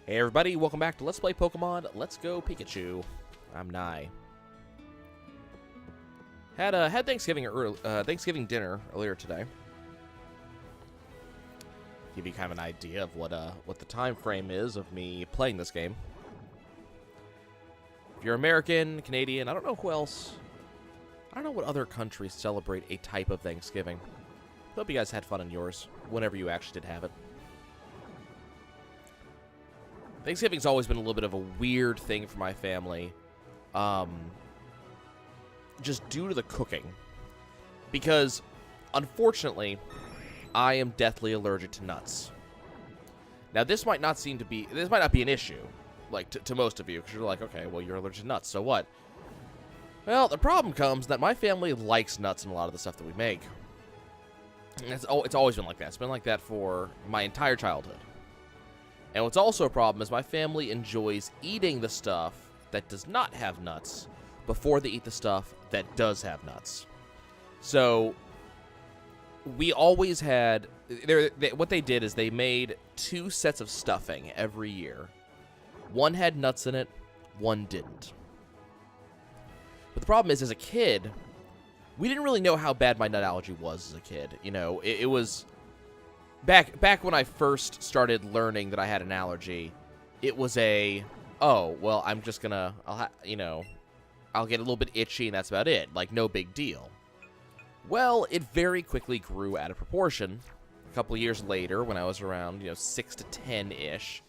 Hey everybody, welcome back to Let's Play Pokemon. Let's go Pikachu. I'm Nye. Had Thanksgiving dinner earlier today. Give you kind of an idea of what the time frame is of me playing this game. If you're American, Canadian, I don't know who else. I don't know what other countries celebrate a type of Thanksgiving. Hope you guys had fun in yours, whenever you actually did have it. Thanksgiving's always been a little bit of a weird thing for my family, just due to the cooking. Because, unfortunately, I am deathly allergic to nuts. Now, this might not be an issue, like, to most of you, because you're like, okay, well, you're allergic to nuts, so what? Well, the problem comes that my family likes nuts in a lot of the stuff that we make. And it's always been like that. It's been like that for my entire childhood. And what's also a problem is my family enjoys eating the stuff that does not have nuts before they eat the stuff that does have nuts. So, we always had... what they did is they made 2 sets of stuffing every year. One had nuts in it, one didn't. But the problem is, as a kid, we didn't really know how bad my nut allergy was as a kid. You know, it was... Back when I first started learning that I had an allergy, it was oh, well, I'm just gonna, I'll get a little bit itchy and that's about it. Like, no big deal. Well, it very quickly grew out of proportion. A couple of years later, when I was around, 6 to 10-ish,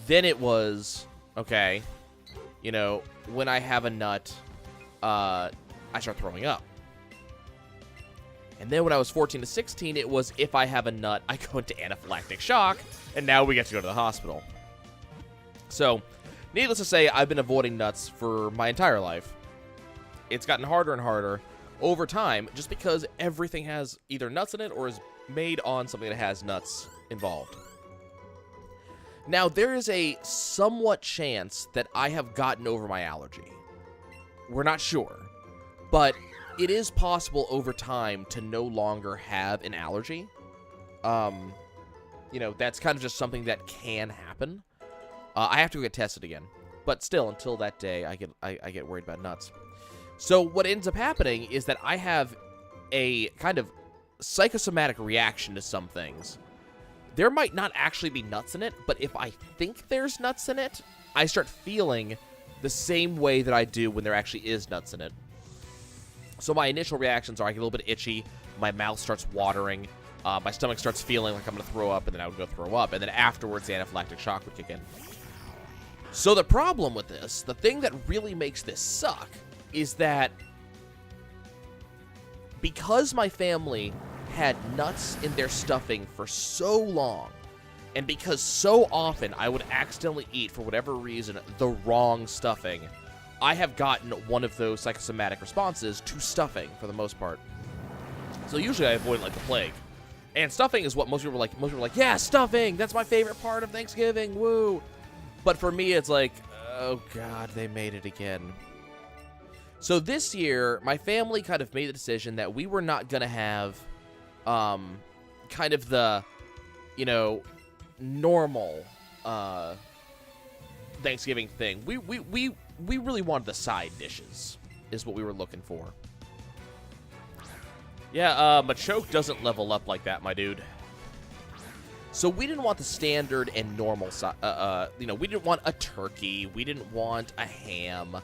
then it was, okay, when I have a nut, I start throwing up. And then when I was 14 to 16, it was if I have a nut, I go into anaphylactic shock, and now we get to go to the hospital. So, needless to say, I've been avoiding nuts for my entire life. It's gotten harder and harder over time, just because everything has either nuts in it or is made on something that has nuts involved. Now, there is a somewhat chance that I have gotten over my allergy. We're not sure, but... it is possible over time to no longer have an allergy. That's kind of just something that can happen. I have to go get tested again. But still, until that day, I get worried about nuts. So what ends up happening is that I have a kind of psychosomatic reaction to some things. There might not actually be nuts in it, but if I think there's nuts in it, I start feeling the same way that I do when there actually is nuts in it. So my initial reactions are I get a little bit itchy, my mouth starts watering, my stomach starts feeling like I'm going to throw up, and then I would go throw up, and then afterwards the anaphylactic shock would kick in. So the problem with this, the thing that really makes this suck, is that because my family had nuts in their stuffing for so long, and because so often I would accidentally eat, for whatever reason, the wrong stuffing, I have gotten one of those psychosomatic responses to stuffing, for the most part. So usually I avoid it like the plague. And stuffing is what most people are like. Most people are like, yeah, stuffing! That's my favorite part of Thanksgiving, woo! But for me, it's like, oh god, they made it again. So this year, my family kind of made the decision that we were not going to have, kind of the, normal, Thanksgiving thing. We really wanted the side dishes, is what we were looking for. Yeah, Machoke doesn't level up like that, my dude. So we didn't want the standard and normal side, we didn't want a turkey, we didn't want a ham.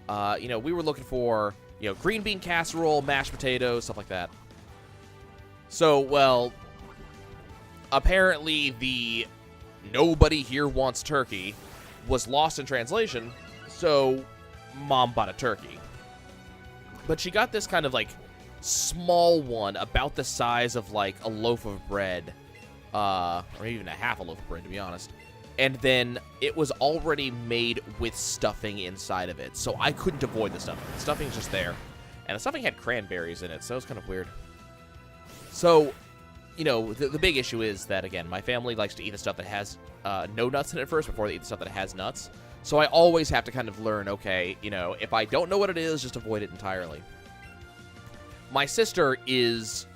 We were looking for, green bean casserole, mashed potatoes, stuff like that. So, well, apparently the nobody here wants turkey was lost in translation. So, Mom bought a turkey. But she got this kind of, small one, about the size of, a loaf of bread. Or even a half a loaf of bread, to be honest. And then it was already made with stuffing inside of it. So I couldn't avoid the stuffing. The stuffing's just there. And the stuffing had cranberries in it, so it was kind of weird. So, the big issue is that, again, my family likes to eat the stuff that has no nuts in it first before they eat the stuff that has nuts. So I always have to kind of learn, okay, if I don't know what it is, just avoid it entirely. My sister is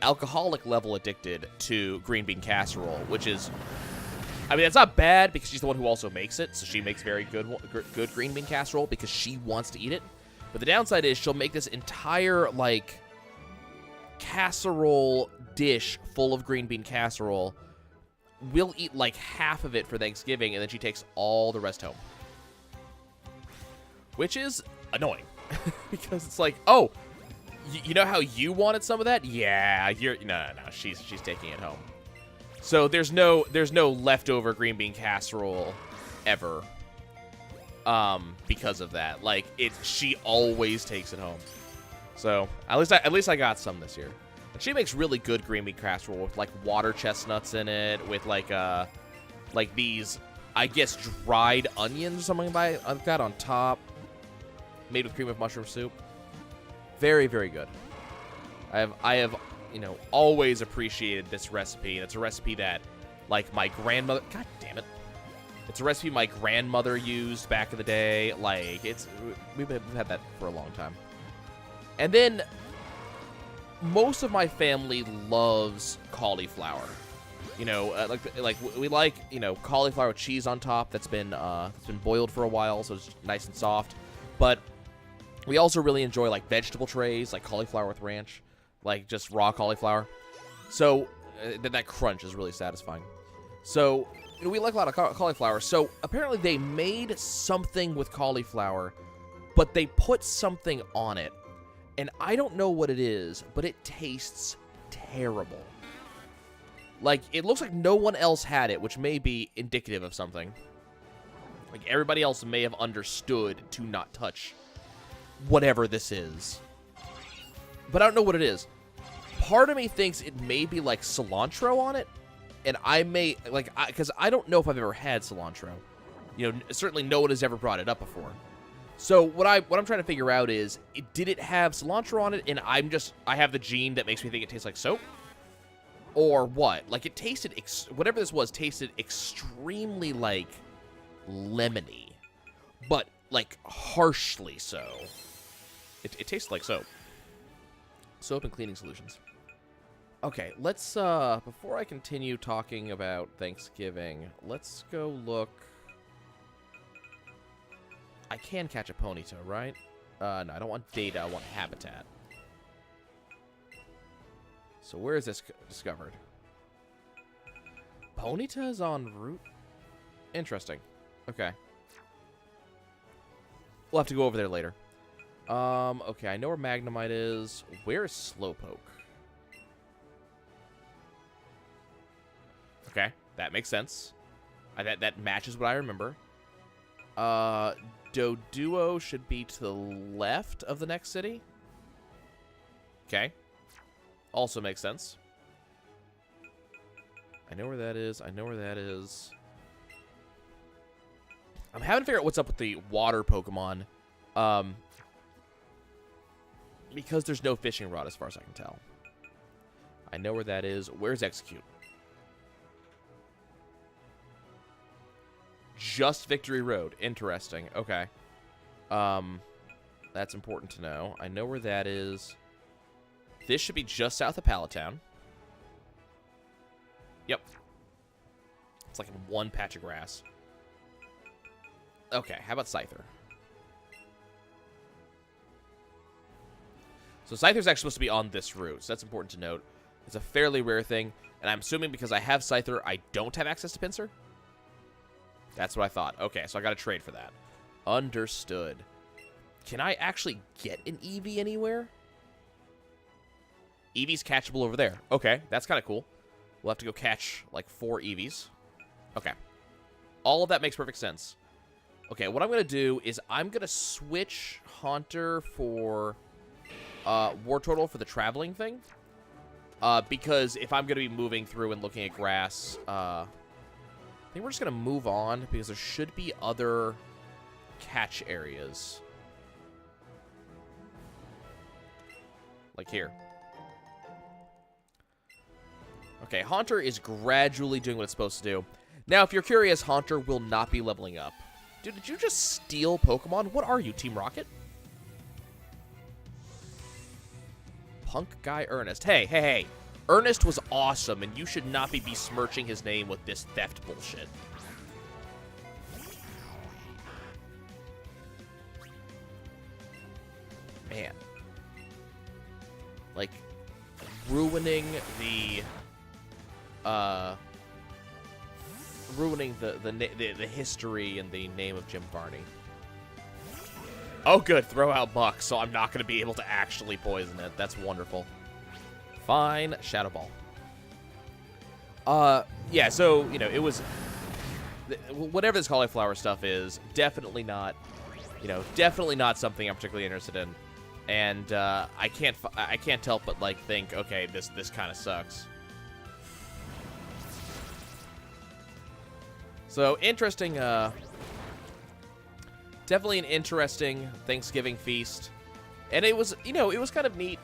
alcoholic level addicted to green bean casserole, which is I mean, it's not bad because she's the one who also makes it, so she makes very good green bean casserole because she wants to eat it. But the downside is she'll make this entire, like, casserole dish full of green bean casserole. We'll eat, like, half of it for Thanksgiving, and then she takes all the rest home. Which is annoying. Because it's like, oh, you know how you wanted some of that? Yeah, no, she's taking it home. So there's no leftover green bean casserole ever. Because of that. Like, she always takes it home. So at least I got some this year. And she makes really good green bean casserole with like water chestnuts in it, with like these, I guess, dried onions or something like that on top, made with cream of mushroom soup. Very, very good. I have always appreciated this recipe. And it's a recipe that, like, my grandmother, god damn it. It's a recipe my grandmother used back in the day. Like, we've had that for a long time. And then most of my family loves cauliflower. We like cauliflower with cheese on top that's been boiled for a while, so it's nice and soft. But we also really enjoy, like, vegetable trays, like cauliflower with ranch, like just raw cauliflower. So that crunch is really satisfying. So we like a lot of cauliflower. So apparently they made something with cauliflower, but they put something on it. And I don't know what it is, but it tastes terrible. Like, it looks like no one else had it, which may be indicative of something. Like, everybody else may have understood to not touch whatever this is. But I don't know what it is. Part of me thinks it may be, like, cilantro on it. And I may, like, because I don't know if I've ever had cilantro. Certainly no one has ever brought it up before. So what I'm trying to figure out is, did it have cilantro on it, and I have the gene that makes me think it tastes like soap? Or what? Like, it tasted, whatever this was, tasted extremely, like, lemony. But, like, harshly so. It tasted like soap. Soap and cleaning solutions. Okay, let's, before I continue talking about Thanksgiving, let's go look. I can catch a Ponyta, right? No, I don't want data, I want habitat. So where is this discovered? Ponyta is en route? Interesting. Okay. We'll have to go over there later. Okay, I know where Magnemite is. Where is Slowpoke? Okay, that makes sense. That matches what I remember. Doduo should be to the left of the next city. Okay. Also makes sense. I know where that is. I know where that is. I'm having to figure out what's up with the water Pokemon. Because there's no fishing rod as far as I can tell. I know where that is. Where's Execute? Just Victory Road. Interesting. Okay. That's important to know. I know where that is. This should be just south of Palatown. Yep. It's like in one patch of grass. Okay, how about Scyther? So Scyther's actually supposed to be on this route, so that's important to note. It's a fairly rare thing, and I'm assuming because I have Scyther, I don't have access to Pinsir? That's what I thought. Okay, so I got to trade for that. Understood. Can I actually get an Eevee anywhere? Eevee's catchable over there. Okay, that's kind of cool. We'll have to go catch, like, 4 Eevees. Okay. All of that makes perfect sense. Okay, what I'm going to do is I'm going to switch Haunter for Wartortle for the traveling thing. Because if I'm going to be moving through and looking at grass, I think we're just going to move on because there should be other catch areas. Like here. Okay, Haunter is gradually doing what it's supposed to do. Now, if you're curious, Haunter will not be leveling up. Dude, did you just steal Pokemon? What are you, Team Rocket? Punk Guy Ernest. Hey. Ernest was awesome, and you should not be besmirching his name with this theft bullshit. Man. Like, ruining the history and the name of Jim Varney. Oh, good. Throw out Muck, so I'm not going to be able to actually poison it. That's wonderful. Fine. Shadow Ball. Yeah, so, you know, it was... Whatever this cauliflower stuff is, definitely not, you know, definitely not something I'm particularly interested in. And, I can't help but, like, think, okay, this kind of sucks. So, interesting, definitely an interesting Thanksgiving feast. And it was, you know, it was kind of neat.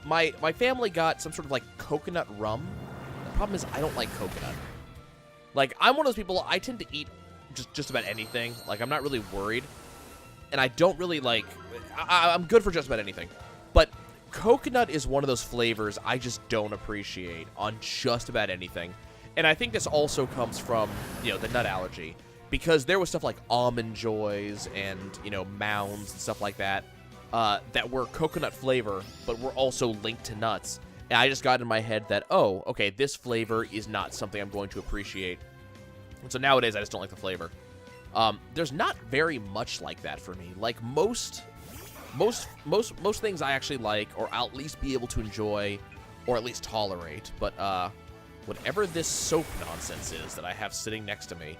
My family got some sort of, like, coconut rum. The problem is I don't like coconut. Like, I'm one of those people, I tend to eat just about anything. Like, I'm not really worried. And I don't really, like... I'm good for just about anything. But coconut is one of those flavors I just don't appreciate on just about anything. And I think this also comes from, you know, the nut allergy. Because there was stuff like Almond Joys and, you know, Mounds and stuff like that. That were coconut flavor, but were also linked to nuts. And I just got in my head that, oh, okay, this flavor is not something I'm going to appreciate. And so nowadays, I just don't like the flavor. There's not very much like that for me. Like, most things I actually like, or I'll at least be able to enjoy, or at least tolerate. But, whatever this soap nonsense is that I have sitting next to me,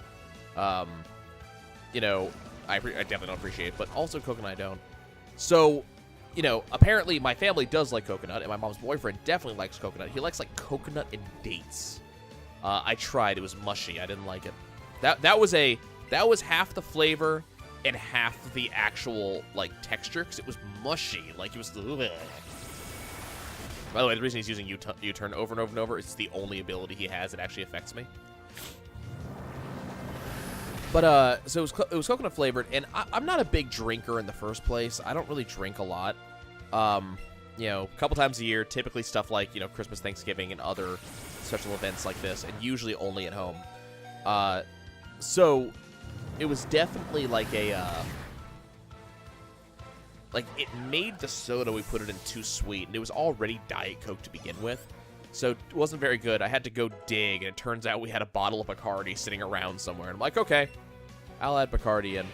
you know, I definitely don't appreciate, but also coconut I don't. So... You know, apparently my family does like coconut, and my mom's boyfriend definitely likes coconut. He likes, like, coconut and dates. I tried. It was mushy. I didn't like it. That was half the flavor and half the actual, like, texture, because it was mushy. Like, it was... Ugh. By the way, the reason he's using U-turn over and over and over is the only ability he has that actually affects me. But, so it was coconut flavored, and I'm not a big drinker in the first place. I don't really drink a lot. You know, a couple times a year, typically stuff like, you know, Christmas, Thanksgiving, and other special events like this, and usually only at home. So it was definitely like a, like, it made the soda we put it in too sweet, and it was already Diet Coke to begin with. So it wasn't very good. I had to go dig, and it turns out we had a bottle of Bacardi sitting around somewhere. And I'm like, okay, I'll add Bacardi in.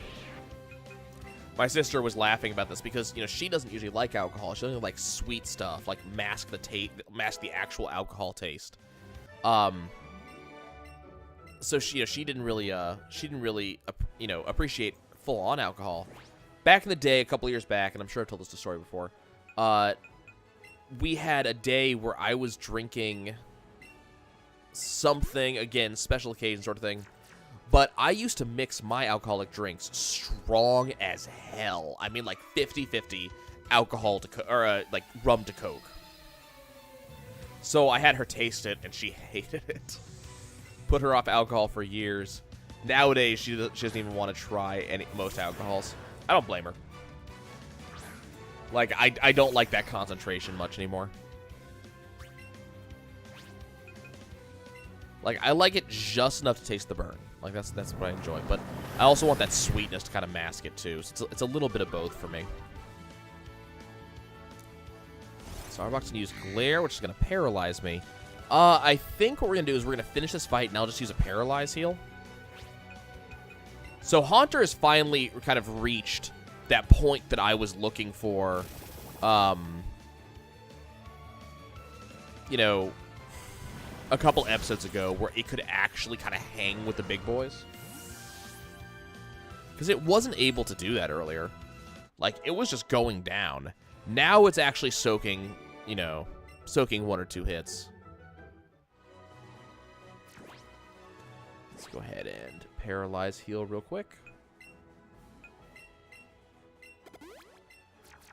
My sister was laughing about this because, you know, she doesn't usually like alcohol. She doesn't like sweet stuff, like mask the actual alcohol taste. So she, you know, she didn't really, you know, appreciate full-on alcohol. Back in the day, a couple years back, and I'm sure I've told this story before, we had a day where I was drinking something, again, special occasion sort of thing, but I used to mix my alcoholic drinks strong as hell. I mean, like 50-50 alcohol to, or like rum to Coke. So I had her taste it, and she hated it. Put her off alcohol for years. Nowadays, she doesn't even want to try most alcohols. I don't blame her. Like, I don't like that concentration much anymore. Like, I like it just enough to taste the burn. Like, that's what I enjoy. But I also want that sweetness to kind of mask it, too. So it's a little bit of both for me. Starbucks going to use Glare, which is going to paralyze me. I think what we're going to do is we're going to finish this fight, and I'll just use a Paralyze heal. So Haunter has finally kind of reached that point that I was looking for, you know, a couple episodes ago, where it could actually kind of hang with the big boys. Because it wasn't able to do that earlier. Like, it was just going down. Now it's actually soaking, you know, soaking 1 or 2 hits. Let's go ahead and Paralyze heal real quick.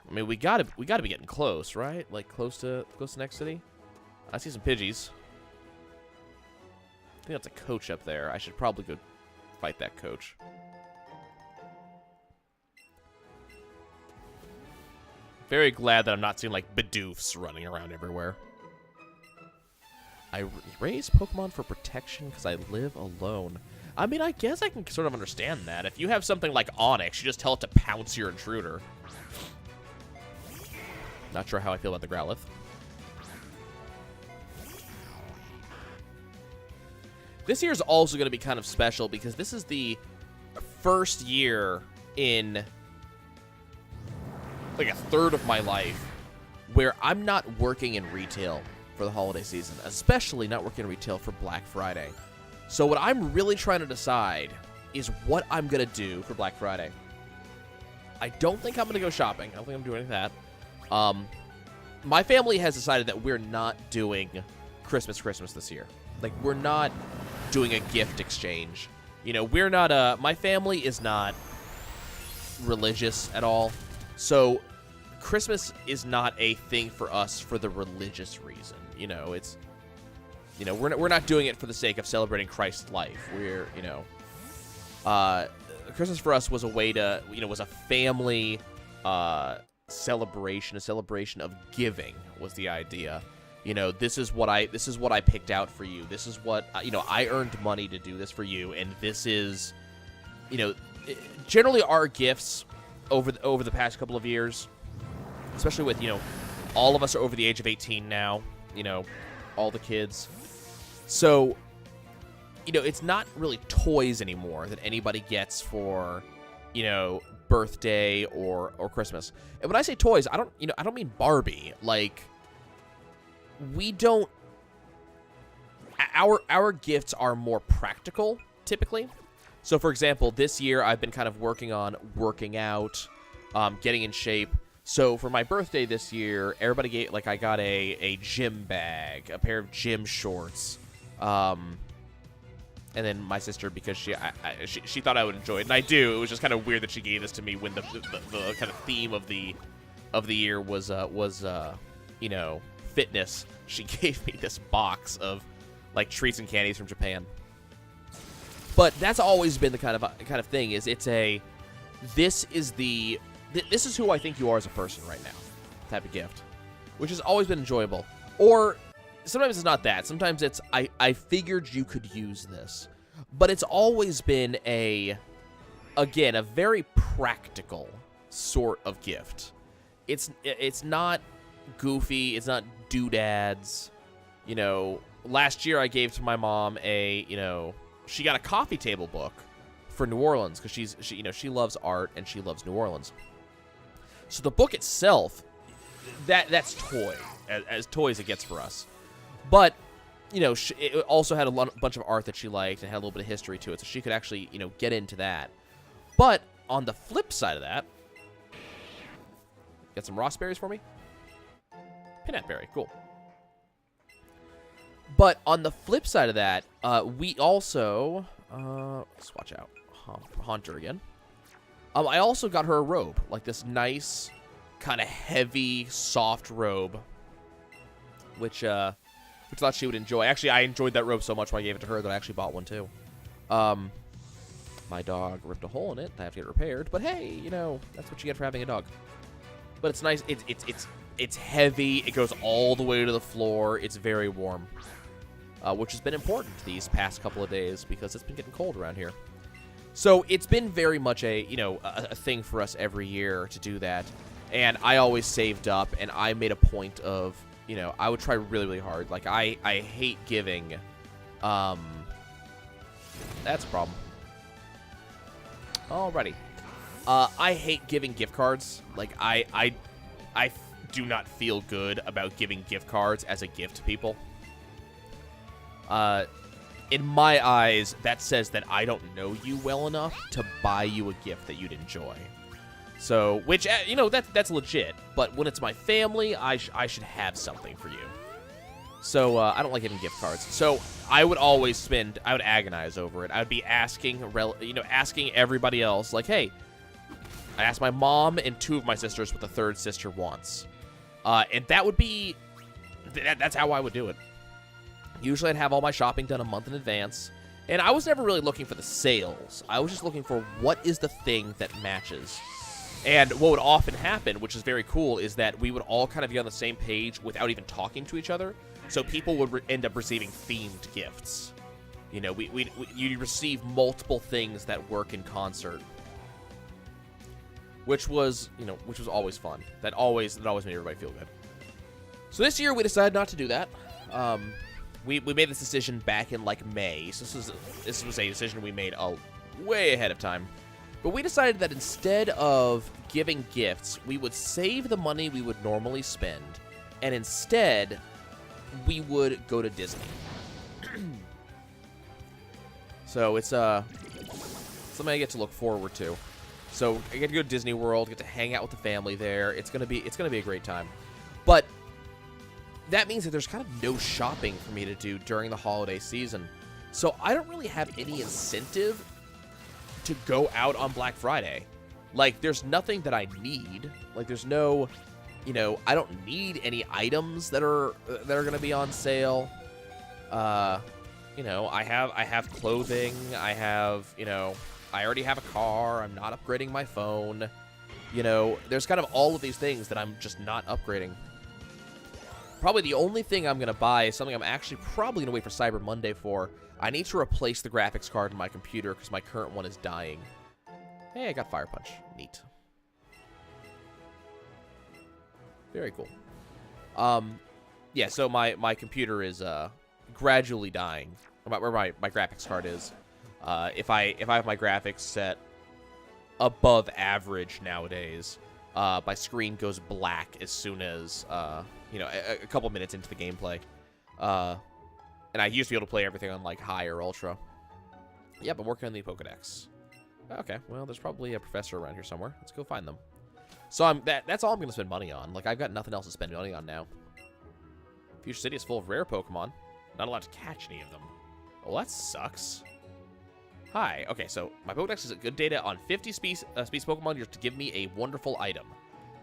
I mean, we gotta be getting close, right? Like close to next city. I see some Pidgeys. I think that's a coach up there. I should probably go fight that coach. Very glad that I'm not seeing like Bidoofs running around everywhere. I raise Pokemon for protection because I live alone. I mean, I guess I can sort of understand that. If you have something like Onix, you just tell it to pounce your intruder. Not sure how I feel about the Growlithe. This year is also going to be kind of special because this is the first year in like a third of my life where I'm not working in retail for the holiday season, especially not working in retail for Black Friday. So what I'm really trying to decide is what I'm going to do for Black Friday. I don't think I'm going to go shopping. I don't think I'm doing any of that. My family has decided that we're not doing Christmas this year. Like, we're not doing a gift exchange. You know, we're not my family is not religious at all. So Christmas is not a thing for us for the religious reason. You know, it's, you know, we're not doing it for the sake of celebrating Christ's life. We're, you know, Christmas for us was a way to, you know, was a family celebration, a celebration of giving was the idea. You know, this is what I picked out for you. This is what, you know, I earned money to do this for you, and this is, you know, generally our gifts over the past couple of years, especially with, you know, all of us are over the age of 18 now, you know, all the kids. So, you know, it's not really toys anymore that anybody gets for, you know, birthday or Christmas. And when I say toys, I don't mean Barbie. Like, we don't, our gifts are more practical typically. So for example, this year I've been kind of working on working out, getting in shape. So for my birthday this year, everybody gave, like, I got a gym bag, a pair of gym shorts, and then my sister, because she thought I would enjoy it, and I do. It was just kind of weird that she gave this to me when the kind of theme of the year was you know, fitness. She gave me this box of like treats and candies from Japan. But that's always been the kind of thing, is it's a, this is who I think you are as a person right now type of gift, which has always been enjoyable. Or sometimes it's not that. Sometimes it's, I figured you could use this. But it's always been again, a very practical sort of gift. It's not goofy. It's not doodads. You know, last year I gave to my mom you know, she got a coffee table book for New Orleans because she you know, she loves art and she loves New Orleans. So the book itself, that's toy, as toy as it gets for us. But, you know, it also had a bunch of art that she liked and had a little bit of history to it, so she could actually, you know, get into that. But on the flip side of that, got some raspberries for me? Peanut berry, cool. But on the flip side of that, we also, let's watch out, Haunter again. I also got her a robe, like this nice, kind of heavy, soft robe, which I thought she would enjoy. Actually, I enjoyed that robe so much when I gave it to her that I actually bought one too. My dog ripped a hole in it. I have to get it repaired. But hey, you know, that's what you get for having a dog. But it's nice. It's heavy. It goes all the way to the floor. It's very warm, which has been important these past couple of days because it's been getting cold around here. So it's been very much a thing for us every year to do that. And I always saved up, and I made a point of, you know, I would try really, really hard. Like, I hate giving, that's a problem. Alrighty. I hate giving gift cards. Like, I do not feel good about giving gift cards as a gift to people. In my eyes, that says that I don't know you well enough to buy you a gift that you'd enjoy. So, which, you know, that's legit. But when it's my family, I should have something for you. So, I don't like giving gift cards. So, I would always I would agonize over it. I would be asking everybody else, like, hey, I asked my mom and 2 of my sisters what the 3rd sister wants. And that would be, that's how I would do it. Usually I'd have all my shopping done a month in advance. And I was never really looking for the sales. I was just looking for what is the thing that matches. And what would often happen, which is very cool, is that we would all kind of be on the same page without even talking to each other. So people would end up receiving themed gifts. You know, you'd receive multiple things that work in concert. Which was always fun. That always made everybody feel good. So this year we decided not to do that. We made this decision back in like May. So this was a decision we made way ahead of time. But we decided that instead of giving gifts, we would save the money we would normally spend, and instead we would go to Disney. So it's something I get to look forward to. So I get to go to Disney World, get to hang out with the family there. It's gonna be a great time. But that means that there's kind of no shopping for me to do during the holiday season. So I don't really have any incentive to go out on Black Friday. Like, there's nothing that I need. Like, there's no, I don't need any items that are gonna be on sale. I have clothing. I already have a car. I'm not upgrading my phone. There's kind of all of these things that I'm just not upgrading. Probably the only thing I'm going to buy is something I'm actually probably going to wait for Cyber Monday for. I need to replace the graphics card in my computer because my current one is dying. Hey, I got Fire Punch. Neat. Very cool. Yeah, so my computer is gradually dying. Where my graphics card is. If I have my graphics set above average nowadays, my screen goes black as soon as a couple minutes into the gameplay. And I used to be able to play everything on like high or ultra. Yep, I'm working on the Pokedex. Okay, well, there's probably a professor around here somewhere. Let's go find them. So that's all I'm gonna spend money on. Like, I've got nothing else to spend money on now. Future City is full of rare Pokemon. Not allowed to catch any of them. Well, that sucks. Hi. Okay, so my Pokedex is a good data on 50 species Pokemon just to give me a wonderful item.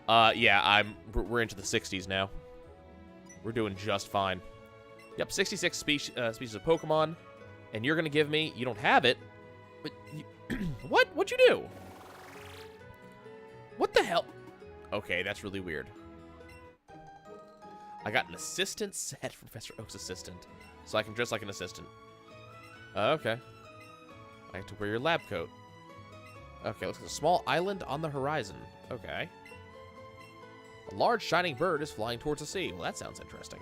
Yeah, we're into the 60s now. We're doing just fine. Yep, 66 species of Pokemon, and you're gonna give me. You don't have it, but what? What'd you do? What the hell? Okay, that's really weird. I got an assistant set from Professor Oak's assistant, so I can dress like an assistant. Okay. I have to wear your lab coat. Okay, looks like a small island on the horizon. Okay. A large shining bird is flying towards the sea. Well, that sounds interesting.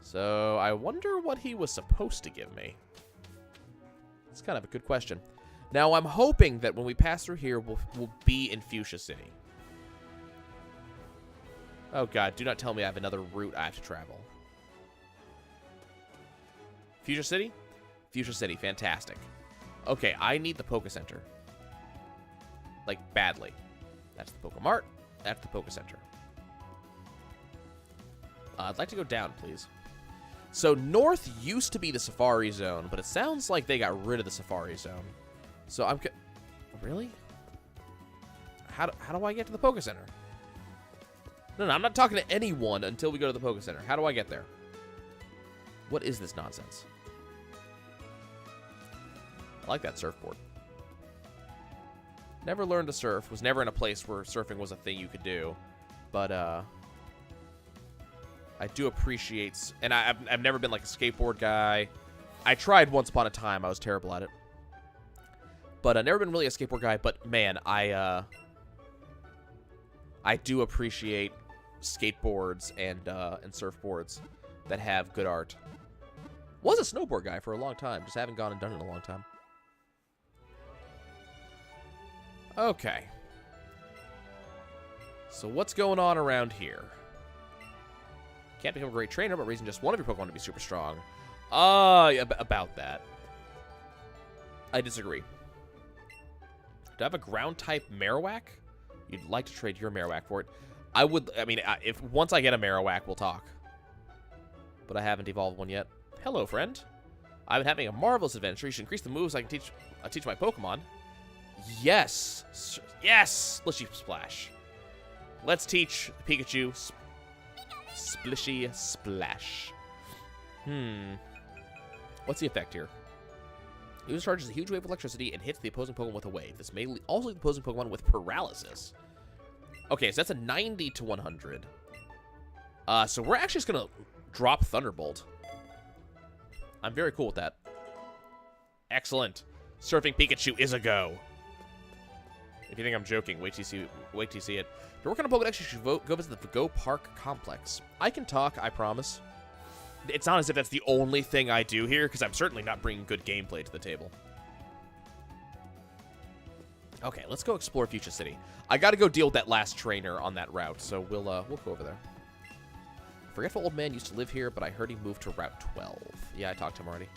So, I wonder what he was supposed to give me. That's kind of a good question. Now, I'm hoping that when we pass through here, we'll be in Fuchsia City. Oh, God. Do not tell me I have another route I have to travel. Fuchsia City? Fuchsia City. Fantastic. Okay, I need the Poke Center. Like, badly. That's the Pokemart. That's the Poke Center. I'd like to go down, please. So, north used to be the Safari Zone, but it sounds like they got rid of the Safari Zone. So, really? How do I get to the Poke Center? No, I'm not talking to anyone until we go to the Poke Center. How do I get there? What is this nonsense? I like that surfboard. Never learned to surf. Was never in a place where surfing was a thing you could do. But, I do appreciate... And I've never been, like, a skateboard guy. I tried once upon a time. I was terrible at it. But I've never been really a skateboard guy. But, man, I do appreciate skateboards and surfboards that have good art. Was a snowboard guy for a long time. Just haven't gone and done it in a long time. Okay. So what's going on around here? Can't become a great trainer, but raising just one of your Pokemon to be super strong. About that. I disagree. Do I have a ground-type Marowak? You'd like to trade your Marowak for it. I mean, once I get a Marowak, we'll talk. But I haven't evolved one yet. Hello, friend. I've been having a marvelous adventure. You should increase the moves I can teach my Pokemon. Yes. Yes! Splishy Splash. Let's teach Pikachu Splishy Splash. What's the effect here? It discharges a huge wave of electricity and hits the opposing Pokemon with a wave. This may also leave the opposing Pokemon with paralysis. Okay, so that's a 90 to 100. So we're actually just going to drop Thunderbolt. I'm very cool with that. Excellent. Surfing Pikachu is a go. If you think I'm joking, wait till you see it. If you're working on Pokedex, you should go visit the Go Park Complex. I can talk, I promise. It's not as if that's the only thing I do here, because I'm certainly not bringing good gameplay to the table. Okay, let's go explore Fuchsia City. I got to go deal with that last trainer on that route, so we'll go over there. Forgetful old man used to live here, but I heard he moved to Route 12. Yeah, I talked to him already.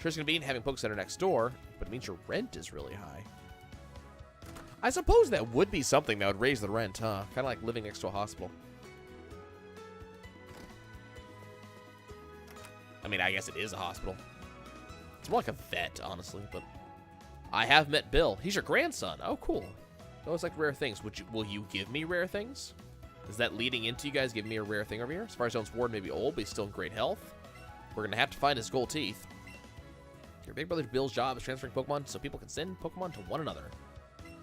Sure, it's convenient having Poke Center next door, but it means your rent is really high. I suppose that would be something that would raise the rent, huh? Kind of like living next to a hospital. I mean, I guess it is a hospital. It's more like a vet, honestly, but... I have met Bill. He's your grandson. Oh, cool. I always like rare things. Will you give me rare things? Is that leading into you guys giving me a rare thing over here? As far as Zone's ward may be old, but he's still in great health. We're going to have to find his gold teeth. Your big brother Bill's job is transferring Pokemon so people can send Pokemon to one another.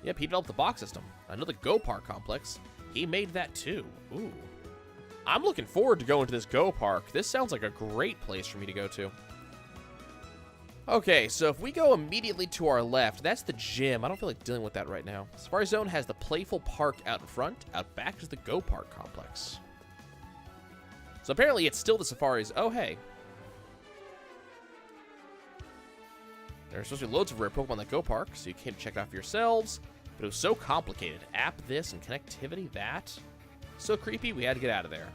Yep, he developed the box system. I know the Go Park complex. He made that too. Ooh. I'm looking forward to going to this Go Park. This sounds like a great place for me to go to. Okay, so if we go immediately to our left, that's the gym. I don't feel like dealing with that right now. Safari Zone has the Playful Park out in front. Out back is the Go Park complex. So apparently it's still the Safari's. Oh, hey. There's supposed to be loads of rare Pokemon that Go Park, so you can check it out for yourselves. But it was so complicated. App this and connectivity that. So creepy, we had to get out of there.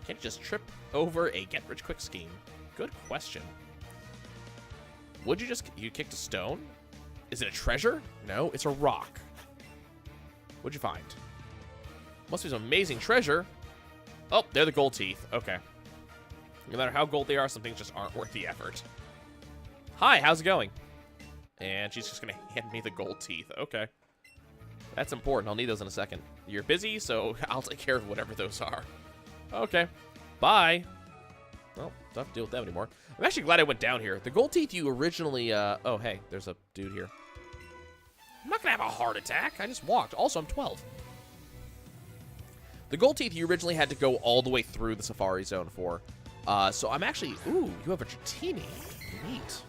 Can't you just trip over a get-rich-quick scheme? Good question. Would you kicked a stone? Is it a treasure? No, it's a rock. What'd you find? Must be some amazing treasure. Oh, they're the gold teeth. Okay. No matter how gold they are, some things just aren't worth the effort. Hi, how's it going? And she's just gonna hand me the gold teeth. Okay. That's important. I'll need those in a second. You're busy, so I'll take care of whatever those are. Okay. Bye. Well, don't have to deal with them anymore. I'm actually glad I went down here. The gold teeth you originally, oh, hey, there's a dude here. I'm not gonna have a heart attack. I just walked. Also, I'm 12. The gold teeth you originally had to go all the way through the Safari Zone for. So I'm actually, ooh, you have a Dratini. Neat.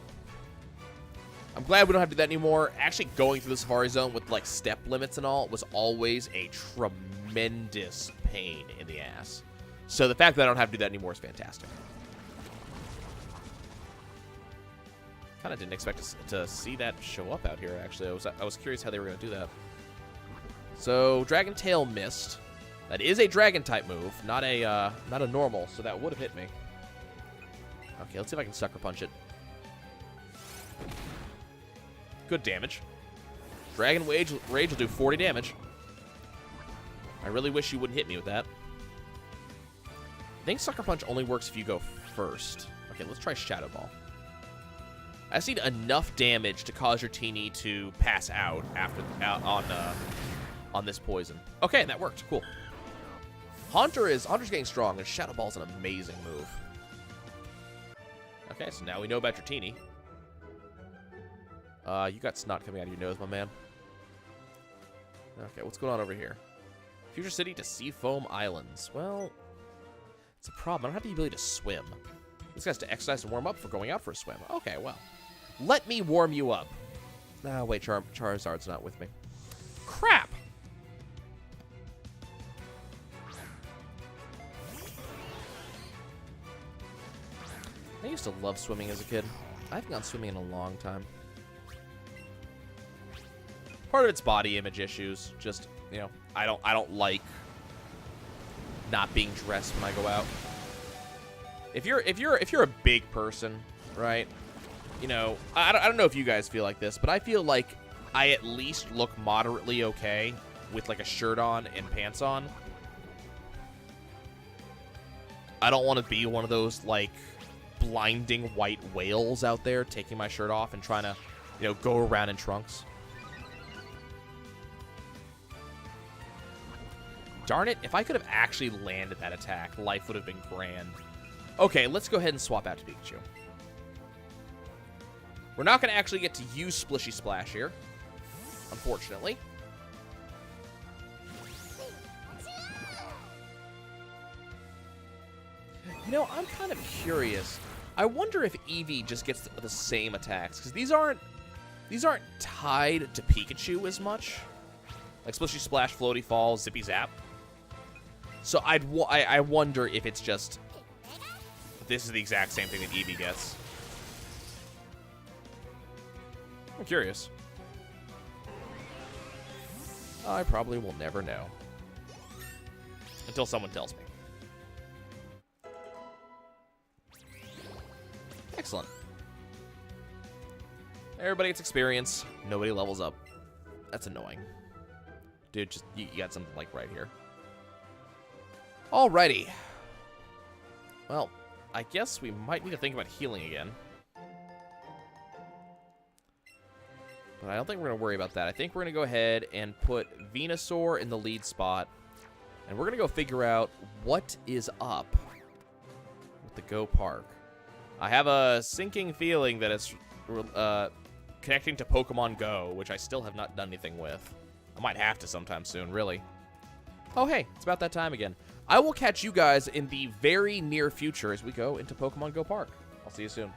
I'm glad we don't have to do that anymore. Actually, going through the Safari Zone with, like, step limits and all was always a tremendous pain in the ass. So the fact that I don't have to do that anymore is fantastic. Kind of didn't expect to see that show up out here, actually. I was curious how they were going to do that. So, Dragon Tail missed. That is a Dragon-type move, not a normal, so that would have hit me. Okay, let's see if I can Sucker Punch it. Good damage. Dragon Rage will do 40 damage. I really wish you wouldn't hit me with that. I think Sucker Punch only works if you go first. Okay, let's try Shadow Ball. I just need enough damage to cause your teenie to pass out on this poison. Okay, that worked. Cool. Haunter's getting strong, and Shadow Ball's an amazing move. Okay, so now we know about your teenie. You got snot coming out of your nose, my man. Okay, what's going on over here? Future City to Seafoam Islands. Well, it's a problem. I don't have the ability to swim. This guy's to exercise and warm up for going out for a swim. Okay, well. Let me warm you up. Ah, wait, Charizard's not with me. Crap! I used to love swimming as a kid. I haven't gone swimming in a long time. Part of it's body image issues. Just, you know, I don't like not being dressed when I go out. If you're a big person, right? You know, I don't know if you guys feel like this, but I feel like I at least look moderately okay with like a shirt on and pants on. I don't want to be one of those like blinding white whales out there taking my shirt off and trying to, you know, go around in trunks. Darn it, if I could have actually landed that attack, life would have been grand. Okay, let's go ahead and swap out to Pikachu. We're not going to actually get to use Splishy Splash here, unfortunately. You know, I'm kind of curious. I wonder if Eevee just gets the same attacks, because these aren't tied to Pikachu as much. Like Splishy Splash, Floaty Fall, Zippy Zap. So I wonder if it's just this is the exact same thing that Eevee gets. I'm curious. I probably will never know. Until someone tells me. Excellent. Everybody gets experience. Nobody levels up. That's annoying. Dude, just you got something like right here. Alrighty. Well, I guess we might need to think about healing again. But I don't think we're going to worry about that. I think we're going to go ahead and put Venusaur in the lead spot. And we're going to go figure out what is up with the Go Park. I have a sinking feeling that it's connecting to Pokemon Go, which I still have not done anything with. I might have to sometime soon, really. Oh, hey, it's about that time again. I will catch you guys in the very near future as we go into Pokemon Go Park. I'll see you soon.